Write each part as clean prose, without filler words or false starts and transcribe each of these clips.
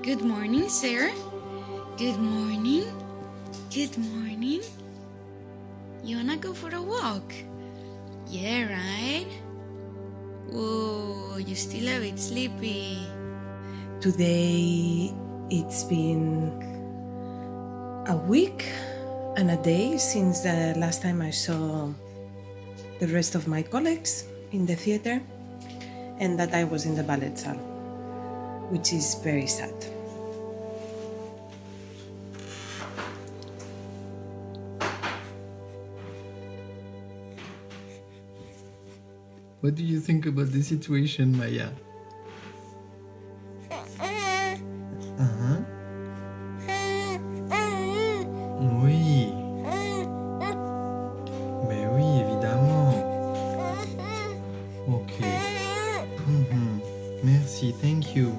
Good morning, sir. Good morning. Good morning. You wanna go for a walk? Yeah, right? Whoa, you're still a bit sleepy. Today it's been a week and a day since the last time I saw the rest of my colleagues in the theater, and that I was in the ballet saal, which is very sad. What do you think about the situation, Maya? Oui. Mais oui, évidemment. Ok. Merci, thank you.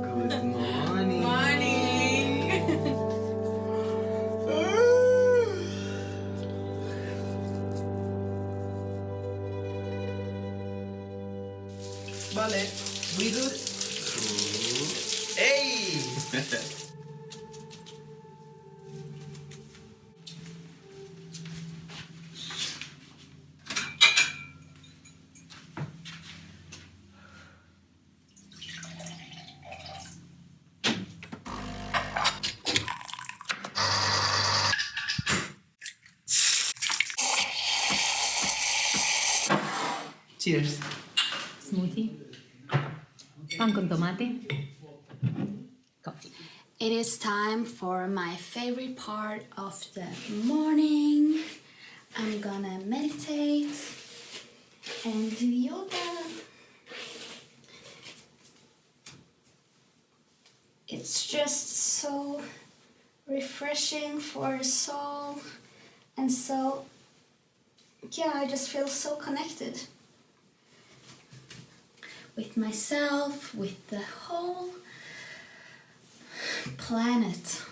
Good morning. Vale, we do. Hey! Cheers. Smoothie, pan con tomate, coffee. It is time for my favorite part of the morning. I'm gonna meditate and do yoga. It's just so refreshing for the soul, and so, yeah, I just feel so connected with myself, with the whole planet.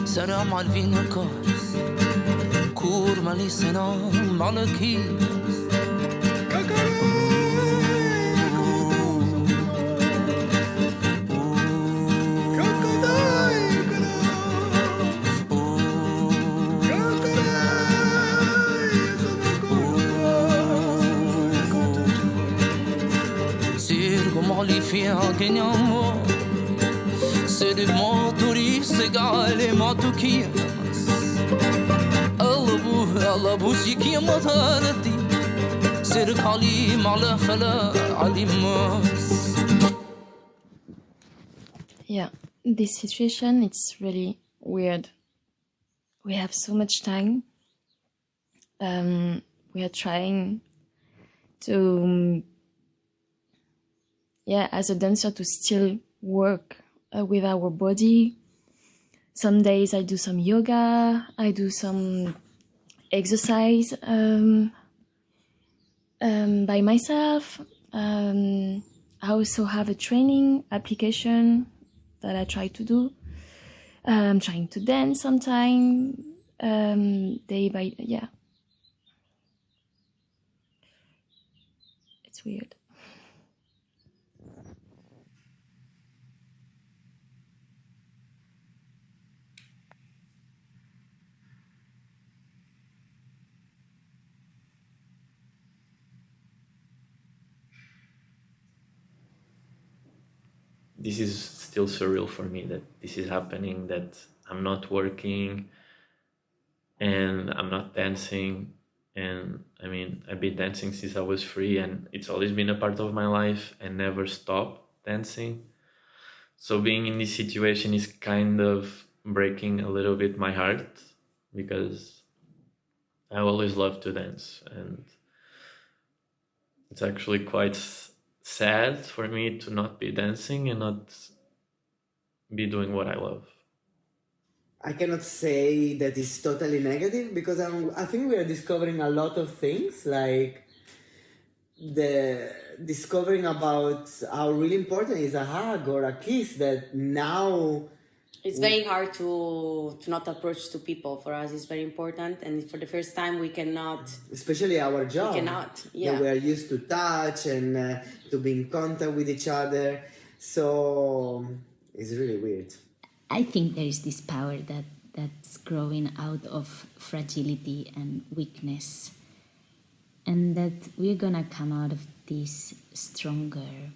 سلام على الفينكاس كورمالي سلام على كيس سير قمالي فيها كنيامو سير موتوري سقالي موتوكياس الله بو سيكي مطاردي سير قالي على فلا علي ماس. Yeah, this situation, it's really weird. we have so much time. We are trying to, as a dancer, to still work with our body. Some days I do some yoga, I do some exercise by myself. I also have a training application that I try to do. I'm trying to dance sometime, day by, It's weird. This is still surreal for me that this is happening, that I'm not working and I'm not dancing. And I mean, I've been dancing since I was 3 and it's always been a part of my life and never stopped dancing. So being in this situation is kind of breaking a little bit my heart because I always loved to dance, and it's actually quite sad for me to not be dancing and not be doing what I love. I cannot say that it's totally negative because I think we are discovering a lot of things, like the discovering about how really important is a hug or a kiss, that now it's very hard to not approach to people. For us, it's very important, and for the first time we cannot, especially our job, we cannot, that we are used to touch and to be in contact with each other, so it's really weird. I think there is this power that's growing out of fragility and weakness, and that we're gonna come out of this stronger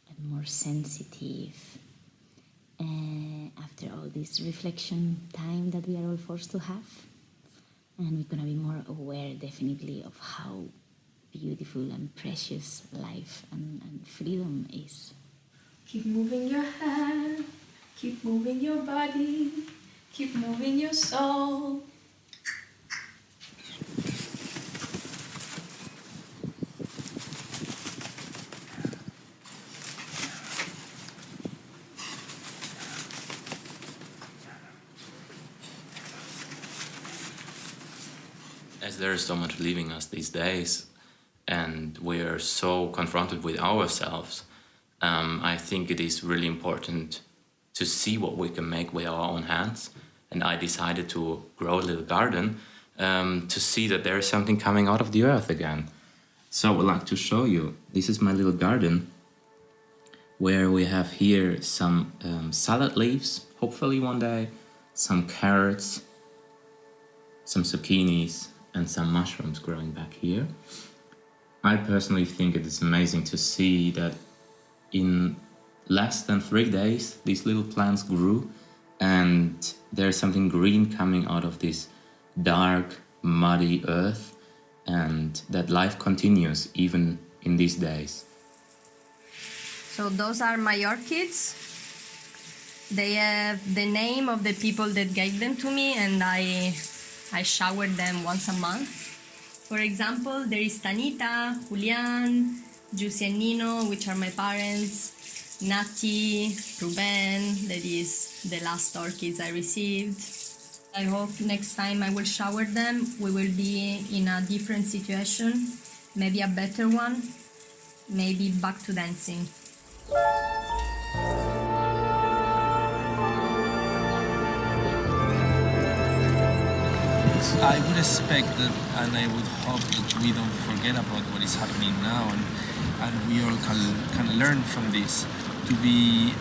and more sensitive after all this reflection time that we are all forced to have. And we're gonna be more aware, definitely, of how beautiful and precious life and freedom is. Keep moving your hand, keep moving your body, keep moving your soul. As there is so much leaving us these days, and we're so confronted with ourselves, I think it is really important to see what we can make with our own hands. And I decided to grow a little garden to see that there is something coming out of the earth again. So I would like to show you. This is my little garden, where we have here some salad leaves, hopefully one day, some carrots, some zucchinis, and some mushrooms growing back here. I personally think it is amazing to see that in less than 3 days these little plants grew, and there's something green coming out of this dark, muddy earth, and that life continues even in these days. So those are my orchids. They have the name of the people that gave them to me, and I shower them once a month. For example, there is Tanita, Julian, Juicy and Nino, which are my parents, Nati, Ruben, that is the last orchids I received. I hope next time I will shower them, we will be in a different situation, maybe a better one, maybe back to dancing. I would expect that, and I would hope that we don't forget about what is happening now, and we all can learn from this, to be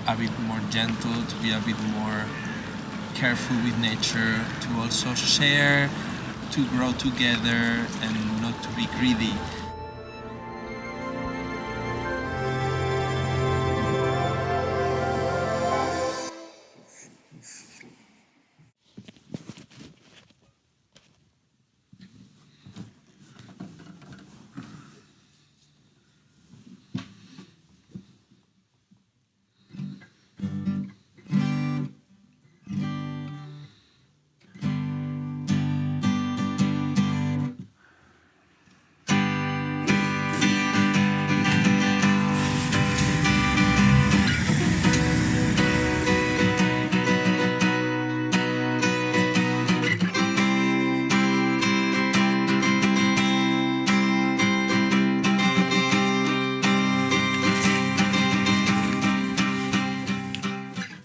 a bit more gentle, to be a bit more careful with nature, to also share, to grow together, and not to be greedy.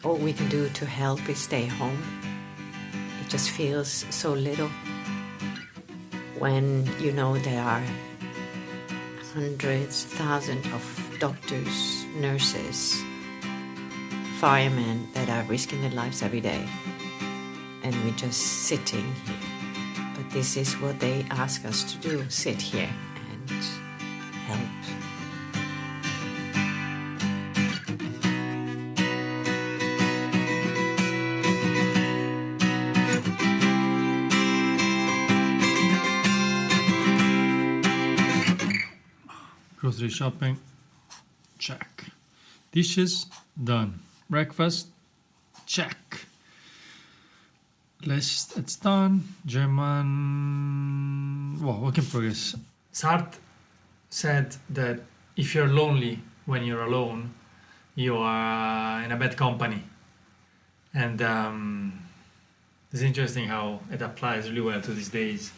all we can do to help is stay home. It just feels so little when you know there are hundreds, thousands of doctors, nurses, firemen that are risking their lives every day. And we're just sitting here. But this is what they ask us to do, sit here and help. Grocery shopping, check. Dishes, done. Breakfast, check. List, it's done. German, well, work in progress. Sartre said that if you're lonely when you're alone, you are in a bad company. And it's interesting how it applies really well to these days.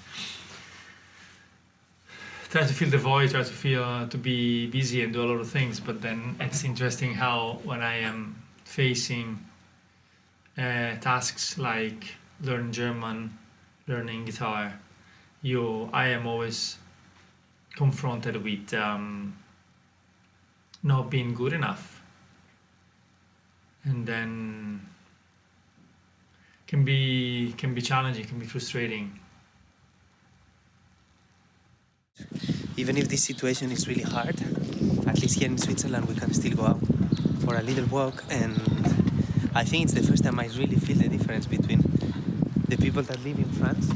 Try to fill the void, try to be busy and do a lot of things, but then it's interesting how when I am facing tasks like learn German, learning guitar, I am always confronted with not being good enough, and then can be challenging, can be frustrating. Even if this situation is really hard, at least here in Switzerland we can still go out for a little walk, and I think it's the first time I really feel the difference between the people that live in France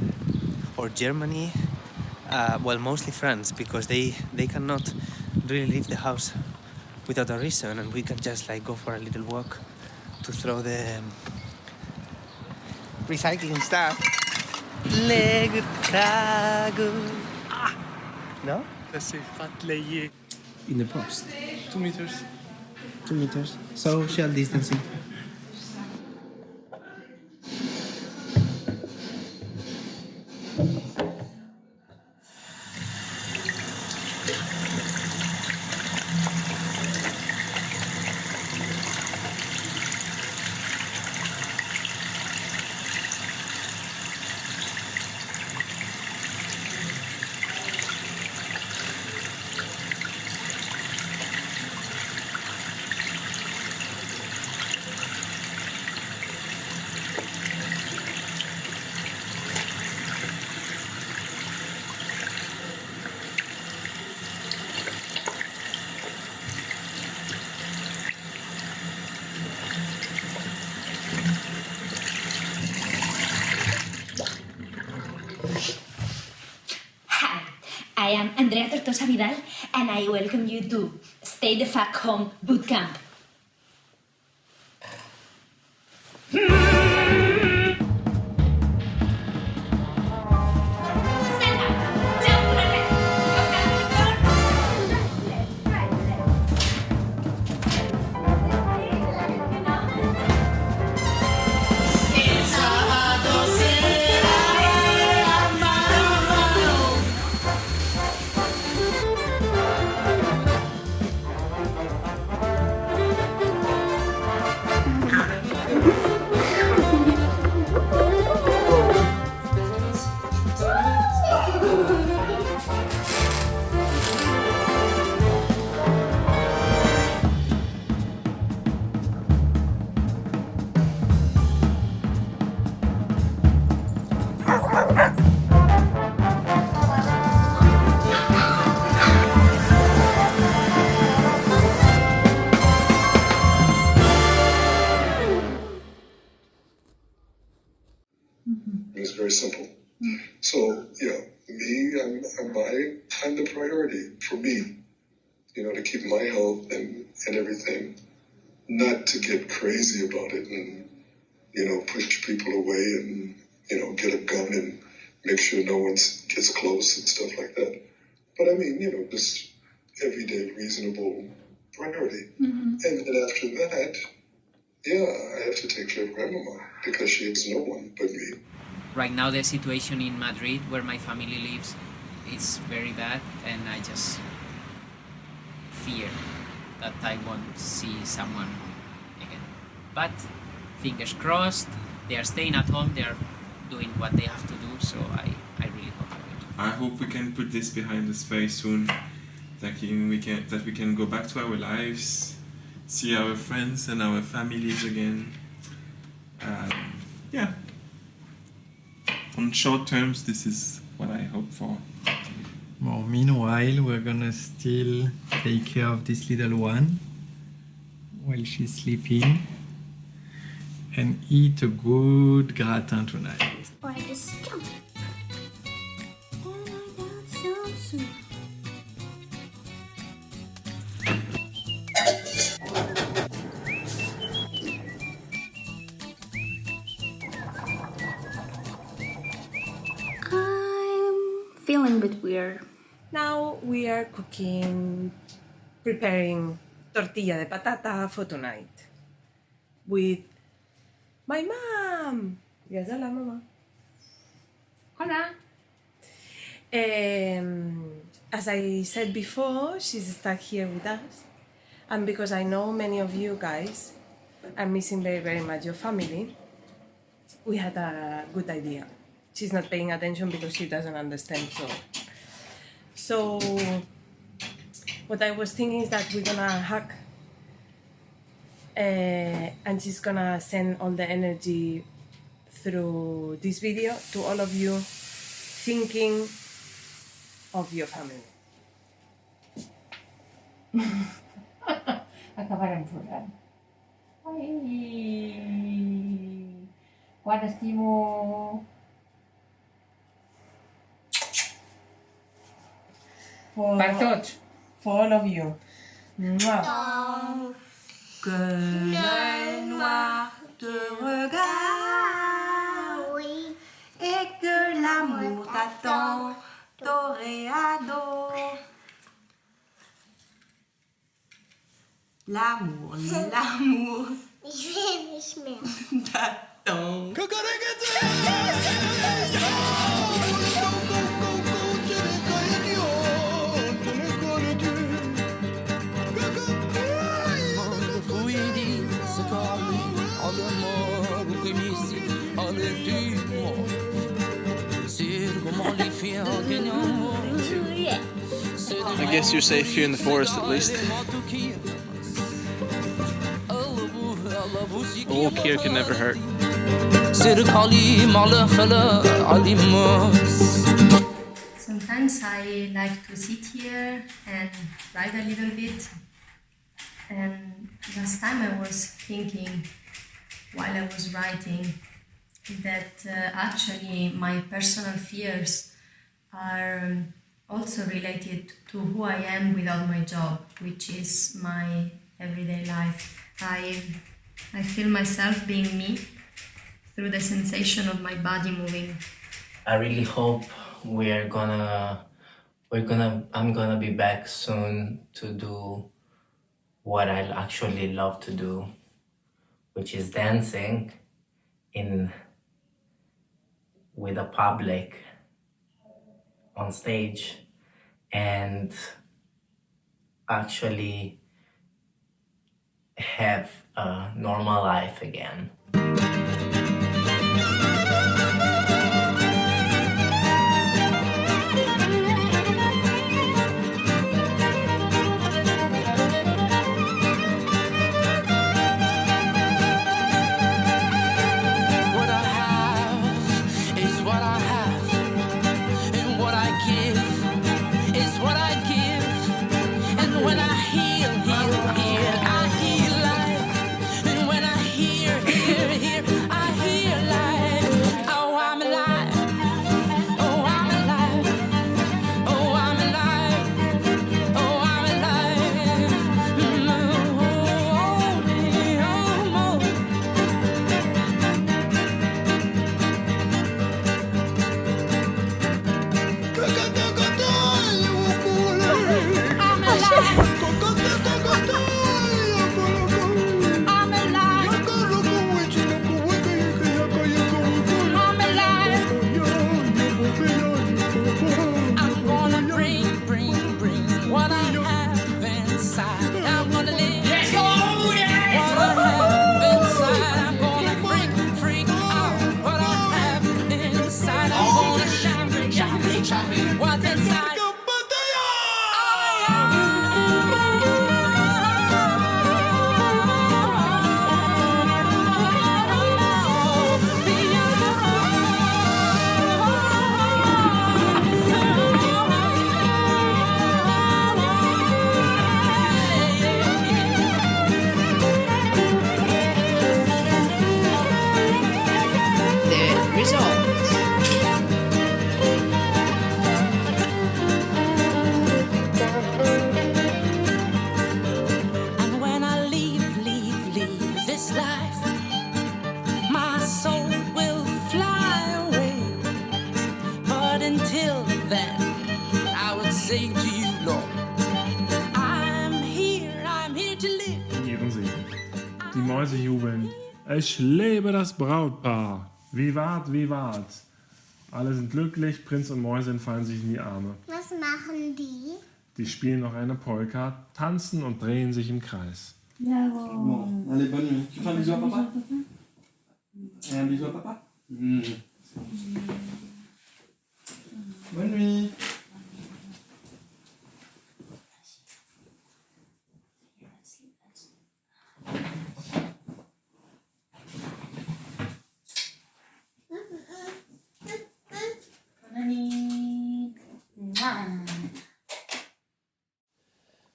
or Germany, well, mostly France, because they cannot really leave the house without a reason, and we can just like go for a little walk to throw the recycling stuff. No? In the post. 2 meters. 2 meters. Social distancing. I am Andrea Tortosa Vidal, and I welcome you to Stay the Fuck Home Bootcamp. It's very simple. So, yeah, I'm the priority for me, to keep my health and everything, not to get crazy about it and, push people away and, get a gun and make sure no one gets close and stuff like that. But I mean, just everyday reasonable priority. And then after that, I have to take care of grandmama because she has no one but me. Right now the situation in Madrid, where my family lives, is very bad, and I just fear that I won't see someone again. But fingers crossed, they are staying at home, they are doing what they have to do, so I really hope they will. I hope we can put this behind us very soon, that we can go back to our lives, see our friends and our families again. Yeah. On short terms, this is what I hope for. Well, meanwhile, we're gonna still take care of this little one while she's sleeping and eat a good gratin tonight. Or I just jump. And I got some soup. I'm feeling a bit weird. Now we are preparing tortilla de patata for tonight with my mom. Yes, hola, mama. Hola. As I said before, she's stuck here with us. And because I know many of you guys are missing very, very much your family, we had a good idea. She's not paying attention because she doesn't understand. So what I was thinking is that we're gonna hack and she's gonna send all the energy through this video to all of you thinking of your family. Acabarem plorant. Ai, quan estimo... Per tots. For all of you. Tant que l'œil noir te regarde et que l'amour t'attend toréado. L'amour, l'amour Ich will nicht mehr. t'attend. I guess you're safe here in the forest at least. A walk here can never hurt. Sometimes I like to sit here and write a little bit. And last time I was thinking, while I was writing, that actually my personal fears are also related to who I am without my job, which is my everyday life. I feel myself being me through the sensation of my body moving. I really hope I'm gonna be back soon to do what I actually love to do, which is dancing with a public on stage and actually have a normal life again. this life, my soul will fly away. But until then, I would say to you, Lord, I'm here to live. Ihren Segen. Die Mäuse jubeln. Ich lebe das Brautpaar. Vivat, vivat. Alle sind glücklich, Prinz und Mäusin fallen sich in die Arme. Was machen die? Die spielen noch eine Polka, tanzen und drehen sich im Kreis. Bon, allez, bonne nuit. Tu fais un bisou à papa? Et un bisou à papa? Bonne nuit.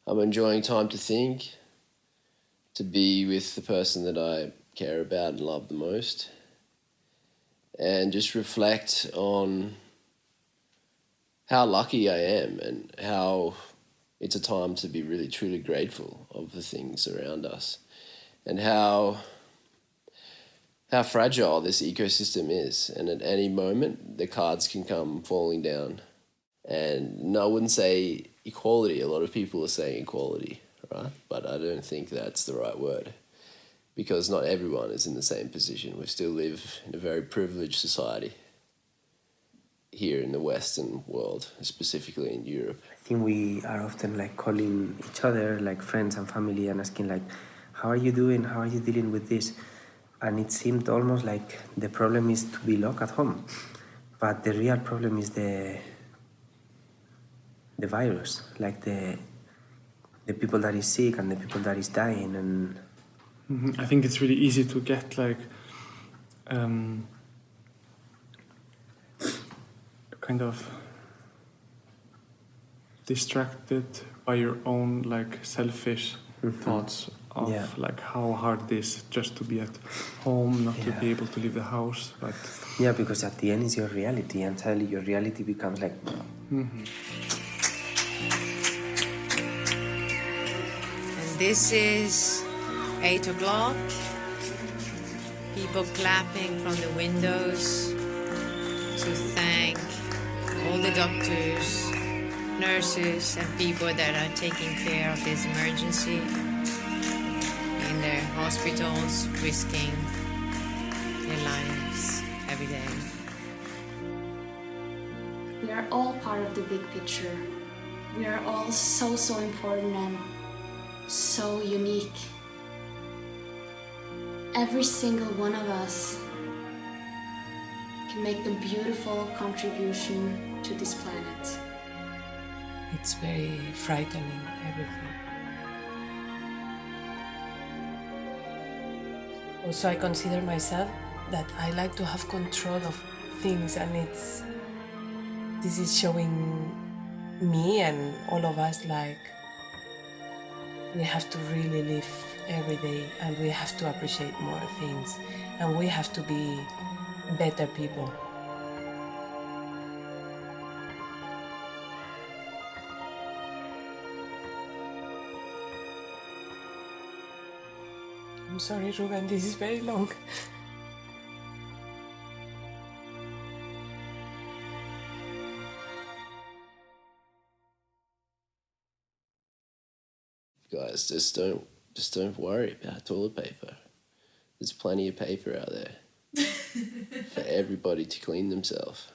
I'm enjoying time to think, to be with the person that I care about and love the most, and just reflect on how lucky I am and how it's a time to be really truly grateful of the things around us, and how fragile this ecosystem is, and at any moment the cards can come falling down. And I wouldn't say equality, a lot of people are saying equality, right? But I don't think that's the right word, because not everyone is in the same position. We still live in a very privileged society here in the Western world, specifically in Europe. I think we are often like calling each other like friends and family and asking like, how are you doing? How are you dealing with this? And it seemed almost like the problem is to be locked at home. But the real problem is the virus, like the people that is sick and the people that is dying. And I think it's really easy to get like kind of distracted by your own like selfish thoughts of like how hard it is just to be at home, not to be able to leave the house. But yeah, because at the end it's your reality, and suddenly your reality becomes like This is 8 o'clock. People clapping from the windows to thank all the doctors, nurses, and people that are taking care of this emergency in their hospitals, risking their lives every day. We are all part of the big picture. We are all so important and so unique. Every single one of us can make a beautiful contribution to this planet. It's very frightening, everything. Also, I consider myself that I like to have control of things, and this is showing me and all of us like we have to really live every day, and we have to appreciate more things, and we have to be better people. I'm sorry, Ruben, this is very long. Guys, just don't worry about toilet paper. There's plenty of paper out there for everybody to clean themselves.